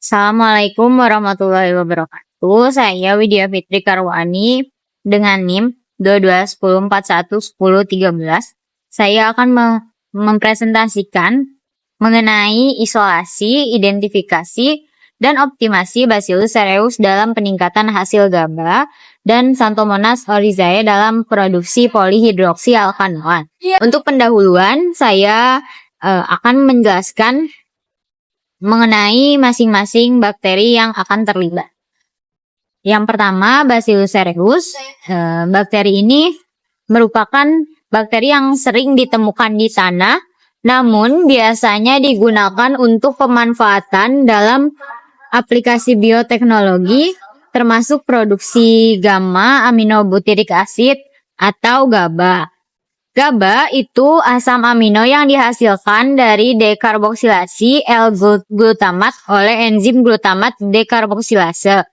Assalamualaikum warahmatullahi wabarakatuh. Saya Widya Fitri Karwani dengan NIM 2210411013. Saya akan mempresentasikan mengenai isolasi, identifikasi, dan optimasi Bacillus cereus dalam peningkatan hasil gaba dan Xanthomonas oryzae dalam produksi polihidroksialkanoat. Untuk pendahuluan, saya akan menjelaskan mengenai masing-masing bakteri yang akan terlibat. Yang pertama, Bacillus cereus. Bakteri ini merupakan bakteri yang sering ditemukan di tanah, namun biasanya digunakan untuk pemanfaatan dalam aplikasi bioteknologi, termasuk produksi gamma aminobutyric acid atau GABA. GABA itu asam amino yang dihasilkan dari dekarboksilasi L-glutamat oleh enzim glutamat dekarboksilase.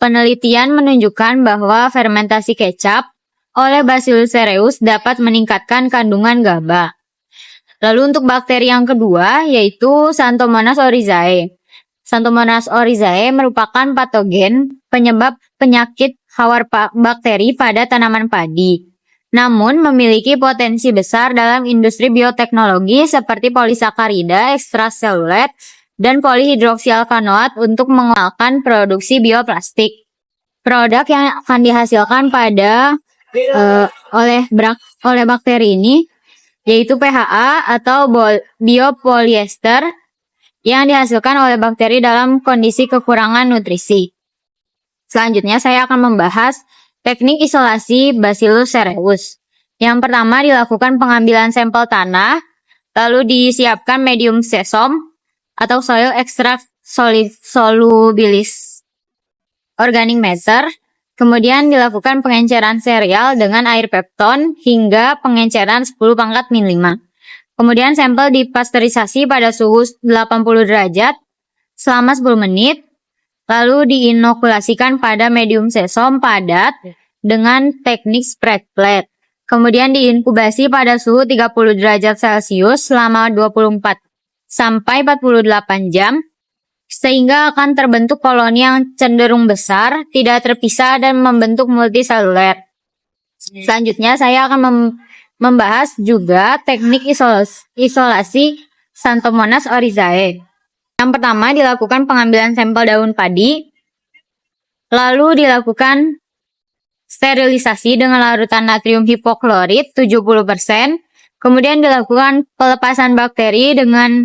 Penelitian menunjukkan bahwa fermentasi kecap oleh Bacillus cereus dapat meningkatkan kandungan GABA. Lalu untuk bakteri yang kedua yaitu Xanthomonas oryzae. Xanthomonas oryzae merupakan patogen penyebab penyakit hawar bakteri pada tanaman padi. Namun memiliki potensi besar dalam industri bioteknologi seperti polisakarida, ekstraseluler, dan polihidroksialkanoat untuk mengelola produksi bioplastik. Produk yang akan dihasilkan oleh bakteri ini yaitu PHA atau biopolyester yang dihasilkan oleh bakteri dalam kondisi kekurangan nutrisi. Selanjutnya saya akan membahas teknik isolasi Bacillus cereus. Yang pertama dilakukan pengambilan sampel tanah, lalu disiapkan medium sesom atau soil extract solubilis organic matter. Kemudian dilakukan pengenceran serial dengan air pepton hingga pengenceran 10⁻⁵. Kemudian sampel dipasteurisasi pada suhu 80 derajat selama 10 menit, lalu diinokulasikan pada medium sesom padat dengan teknik spread plate. Kemudian diinkubasi pada suhu 30 derajat Celcius selama 24 sampai 48 jam, sehingga akan terbentuk koloni yang cenderung besar, tidak terpisah, dan membentuk multiseluler. Selanjutnya saya akan membahas juga teknik isolasi Xanthomonas oryzae. Yang pertama dilakukan pengambilan sampel daun padi, lalu dilakukan sterilisasi dengan larutan natrium hipoklorit 70%, kemudian dilakukan pelepasan bakteri dengan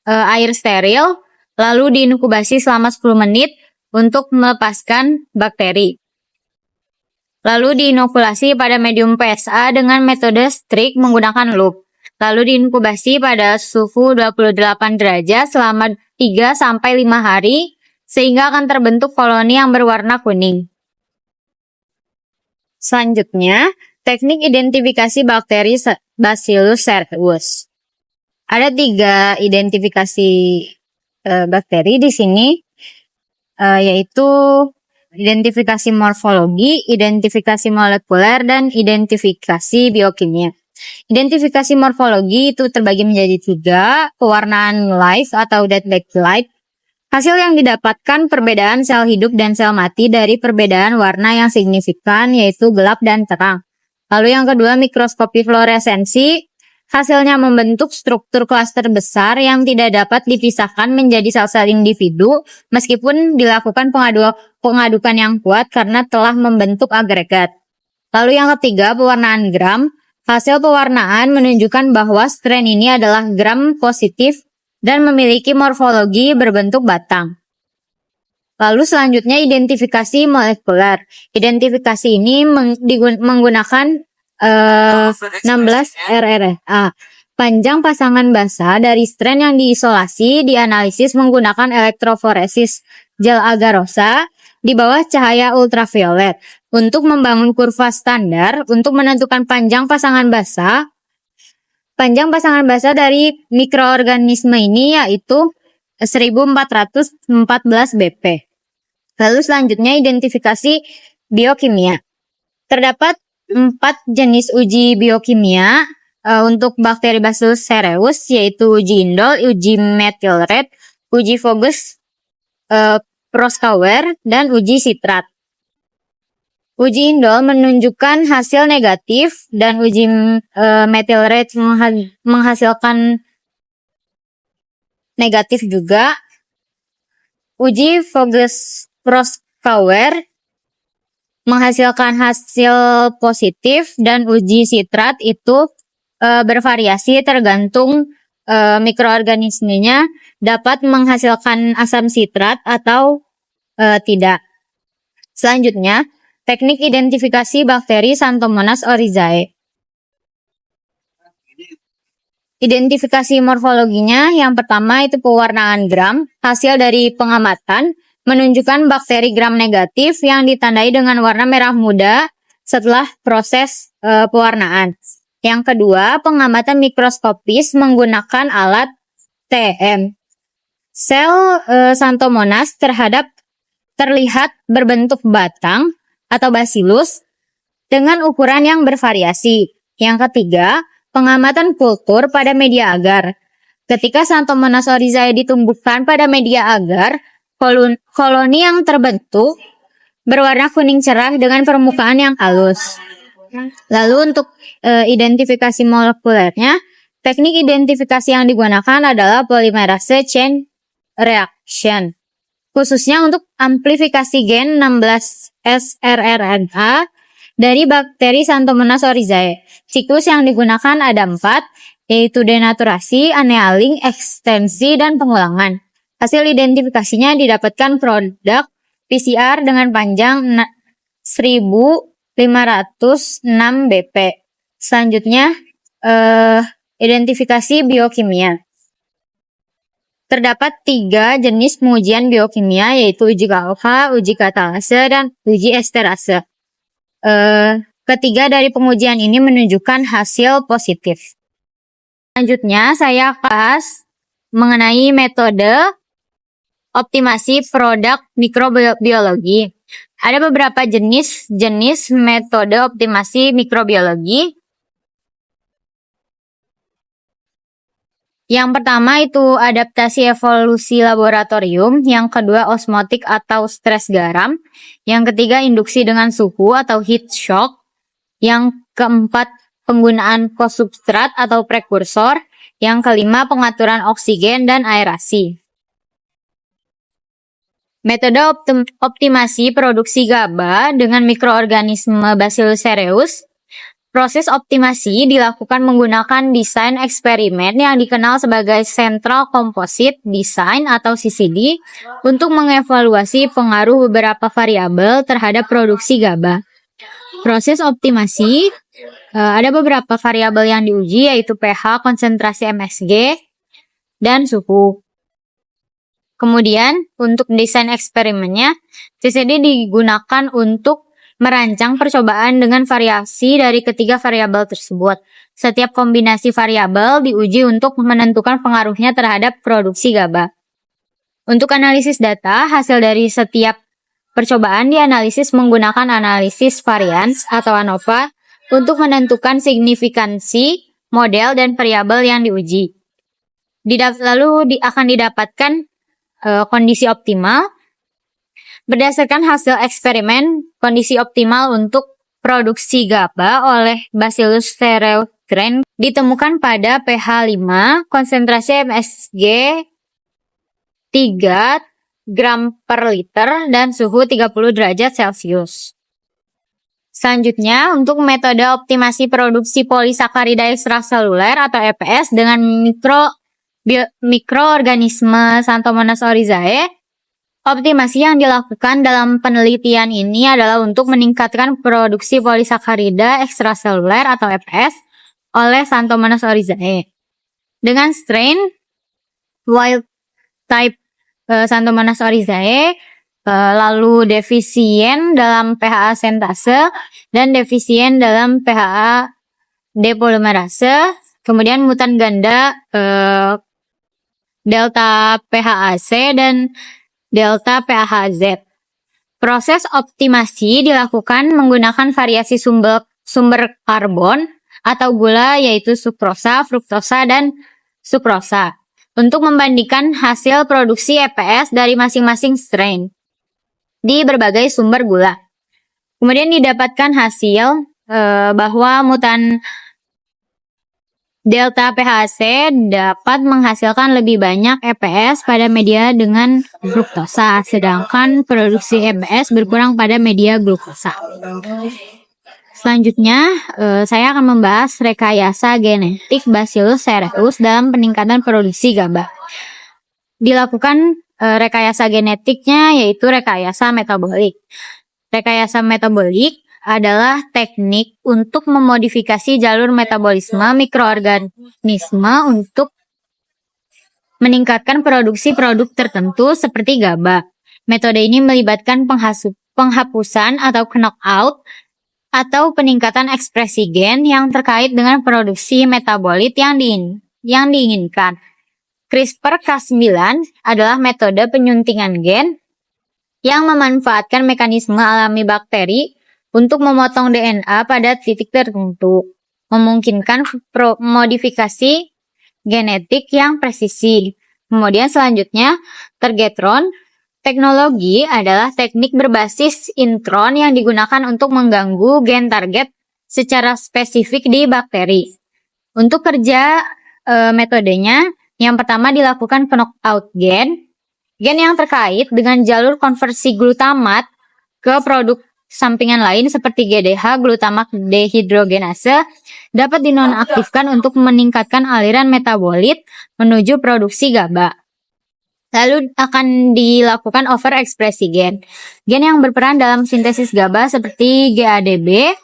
air steril, lalu diinkubasi selama 10 menit untuk melepaskan bakteri. Lalu diinokulasi pada medium PSA dengan metode Strict menggunakan loop. Lalu diinkubasi pada suhu 28 derajat selama 3-5 hari, sehingga akan terbentuk koloni yang berwarna kuning. Selanjutnya, teknik identifikasi bakteri Bacillus cereus. Ada 3 identifikasi bakteri di sini, yaitu identifikasi morfologi, identifikasi molekuler, dan identifikasi biokimia. Identifikasi morfologi itu terbagi menjadi 3, pewarnaan live atau dead backlight. Hasil yang didapatkan perbedaan sel hidup dan sel mati dari perbedaan warna yang signifikan, yaitu gelap dan terang. Lalu yang kedua, mikroskopi fluoresensi. Hasilnya membentuk struktur klaster besar yang tidak dapat dipisahkan menjadi sel-sel individu meskipun dilakukan pengadukan yang kuat karena telah membentuk agregat. Lalu yang ketiga, pewarnaan gram. Hasil pewarnaan menunjukkan bahwa strain ini adalah gram positif dan memiliki morfologi berbentuk batang. Lalu selanjutnya identifikasi molekuler. Identifikasi ini menggunakan 16 RRA. Panjang pasangan basa dari strain yang diisolasi dianalisis menggunakan elektroforesis gel agarosa di bawah cahaya ultraviolet untuk membangun kurva standar untuk menentukan panjang pasangan basa. Panjang pasangan basa dari mikroorganisme ini yaitu 1414 BP. Lalu selanjutnya identifikasi biokimia. Terdapat 4 jenis uji biokimia untuk bakteri Bacillus cereus, yaitu uji indol, uji methyl red, uji Voges, Proskauer, dan uji sitrat. Uji indol menunjukkan hasil negatif dan uji methyl rate menghasilkan negatif juga. Uji Voges-Proskauer menghasilkan hasil positif dan uji sitrat itu bervariasi tergantung mikroorganismenya dapat menghasilkan asam sitrat atau tidak. Selanjutnya, teknik identifikasi bakteri Xanthomonas oryzae. Identifikasi morfologinya yang pertama itu pewarnaan gram. Hasil dari pengamatan menunjukkan bakteri gram negatif yang ditandai dengan warna merah muda setelah proses pewarnaan. Yang kedua, pengamatan mikroskopis menggunakan alat TEM. Sel Xanthomonas terlihat berbentuk batang atau bacillus dengan ukuran yang bervariasi. Yang ketiga, pengamatan kultur pada media agar. Ketika Xanthomonas oryzae ditumbuhkan pada media agar, koloni yang terbentuk berwarna kuning cerah dengan permukaan yang halus. Lalu untuk identifikasi molekulernya, teknik identifikasi yang digunakan adalah polymerase chain reaction. Khususnya untuk amplifikasi gen 16 srRNA dari bakteri Xanthomonas oryzae. Siklus yang digunakan ada 4, yaitu denaturasi, annealing, ekstensi, dan pengulangan. Hasil identifikasinya didapatkan produk PCR dengan panjang 1506 BP. Selanjutnya, identifikasi biokimia. Terdapat 3 jenis pengujian biokimia, yaitu uji KOH, uji katalase, dan uji esterase. Ketiga dari pengujian ini menunjukkan hasil positif. Selanjutnya, saya bahas mengenai metode optimasi produk mikrobiologi. Ada beberapa jenis metode optimasi mikrobiologi. Yang pertama itu adaptasi evolusi laboratorium, yang kedua osmotik atau stres garam, yang ketiga induksi dengan suhu atau heat shock, yang keempat penggunaan kosubstrat atau prekursor, yang kelima pengaturan oksigen dan aerasi. Metode optimasi produksi GABA dengan mikroorganisme Bacillus cereus. Proses optimasi dilakukan menggunakan desain eksperimen yang dikenal sebagai Central Composite Design atau CCD untuk mengevaluasi pengaruh beberapa variabel terhadap produksi GABA. Proses optimasi ada beberapa variabel yang diuji, yaitu pH, konsentrasi MSG, dan suhu. Kemudian untuk desain eksperimennya, CCD digunakan untuk merancang percobaan dengan variasi dari ketiga variabel tersebut. Setiap kombinasi variabel diuji untuk menentukan pengaruhnya terhadap produksi GABA. Untuk analisis data, hasil dari setiap percobaan dianalisis menggunakan analisis varians atau ANOVA untuk menentukan signifikansi model dan variabel yang diuji. Lalu akan didapatkan kondisi optimal. Berdasarkan hasil eksperimen, kondisi optimal untuk produksi GABA oleh Bacillus cereus ditemukan pada pH 5, konsentrasi MSG 3 gram per liter, dan suhu 30 derajat Celcius. Selanjutnya, untuk metode optimasi produksi polisakarida ekstraseluler atau EPS dengan mikroorganisme Xanthomonas oryzae, optimasi yang dilakukan dalam penelitian ini adalah untuk meningkatkan produksi polisakarida ekstraseluler atau EPS oleh Xanthomonas oryzae. Dengan strain wild type Xanthomonas oryzae, lalu defisien dalam pH asentase dan defisien dalam pH depolimerase, kemudian mutan ganda delta pHAC dan delta pHZ. Proses optimasi dilakukan menggunakan variasi sumber karbon atau gula, yaitu sukrosa, fruktosa, dan sukrosa. untuk membandingkan hasil produksi EPS dari masing-masing strain di berbagai sumber gula. Kemudian didapatkan hasil bahwa mutan delta PHC dapat menghasilkan lebih banyak EPS pada media dengan fruktosa, sedangkan produksi EPS berkurang pada media glukosa. Selanjutnya, saya akan membahas rekayasa genetik Bacillus cereus dalam peningkatan produksi GABA. Dilakukan rekayasa genetiknya yaitu rekayasa metabolik. Rekayasa metabolik adalah teknik untuk memodifikasi jalur metabolisme mikroorganisme untuk meningkatkan produksi produk tertentu seperti GABA. Metode ini melibatkan penghapusan atau knockout atau peningkatan ekspresi gen yang terkait dengan produksi metabolit yang diinginkan. CRISPR-Cas9 adalah metode penyuntingan gen yang memanfaatkan mekanisme alami bakteri untuk memotong DNA pada titik tertentu, memungkinkan modifikasi genetik yang presisi. Kemudian selanjutnya, targetron. Teknologi adalah teknik berbasis intron yang digunakan untuk mengganggu gen target secara spesifik di bakteri. Untuk kerja metodenya, yang pertama dilakukan knockout gen yang terkait dengan jalur konversi glutamat ke produk sampingan lain seperti GDH, glutamat dehidrogenase, dapat dinonaktifkan untuk meningkatkan aliran metabolit menuju produksi GABA. Lalu akan dilakukan overekspresi gen yang berperan dalam sintesis GABA seperti GADB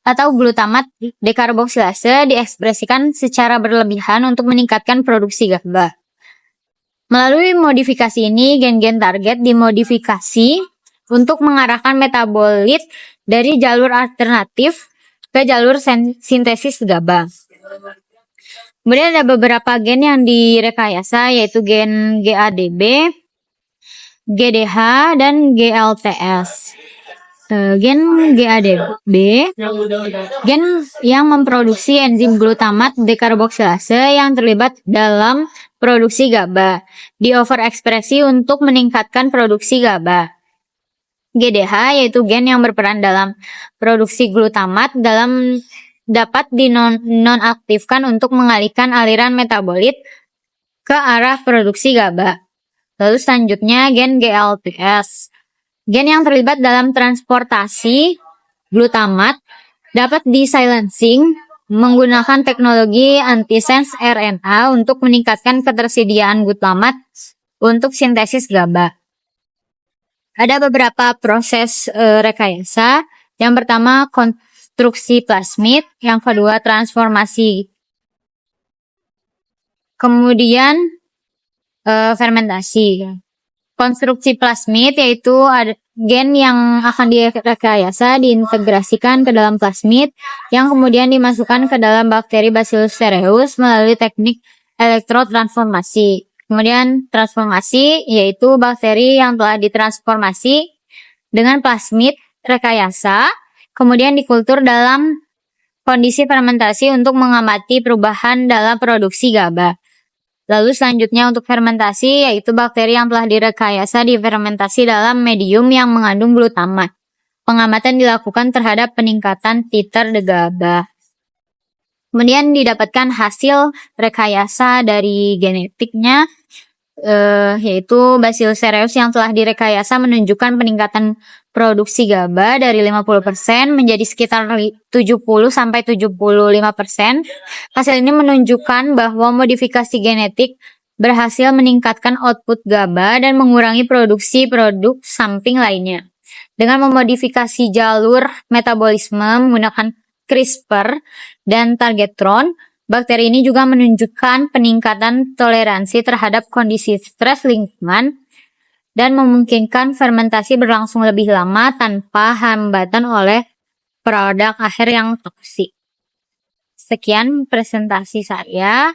atau glutamat dekarboksilase diekspresikan secara berlebihan untuk meningkatkan produksi GABA. Melalui modifikasi ini, gen-gen target dimodifikasi untuk mengarahkan metabolit dari jalur alternatif ke jalur sintesis GABA. Kemudian ada beberapa gen yang direkayasa yaitu gen GADB, GDH, dan GLTS. Gen GADB, gen yang memproduksi enzim glutamat dekarboksilase yang terlibat dalam produksi GABA, dioverekspresi untuk meningkatkan produksi GABA. GDH yaitu gen yang berperan dalam produksi glutamat dapat dinonaktifkan untuk mengalihkan aliran metabolit ke arah produksi GABA. Lalu selanjutnya gen GLTS. Gen yang terlibat dalam transportasi glutamat dapat disilencing menggunakan teknologi antisense RNA untuk meningkatkan ketersediaan glutamat untuk sintesis GABA. Ada beberapa proses rekayasa. Yang pertama konstruksi plasmid, yang kedua transformasi, kemudian fermentasi. Konstruksi plasmid yaitu gen yang akan direkayasa diintegrasikan ke dalam plasmid yang kemudian dimasukkan ke dalam bakteri Bacillus cereus melalui teknik elektrotransformasi. Kemudian transformasi yaitu bakteri yang telah ditransformasi dengan plasmid rekayasa, kemudian dikultur dalam kondisi fermentasi untuk mengamati perubahan dalam produksi GABA. Lalu selanjutnya untuk fermentasi yaitu bakteri yang telah direkayasa difermentasi dalam medium yang mengandung glutamat. Pengamatan dilakukan terhadap peningkatan titer GABA. Kemudian didapatkan hasil rekayasa dari genetiknya yaitu Bacillus cereus yang telah direkayasa menunjukkan peningkatan produksi GABA dari 50% menjadi sekitar 70-75%. Hasil ini menunjukkan bahwa modifikasi genetik berhasil meningkatkan output GABA dan mengurangi produksi produk samping lainnya. Dengan memodifikasi jalur metabolisme menggunakan CRISPR dan targetron, bakteri ini juga menunjukkan peningkatan toleransi terhadap kondisi stres lingkungan dan memungkinkan fermentasi berlangsung lebih lama tanpa hambatan oleh produk akhir yang toksik. Sekian presentasi saya.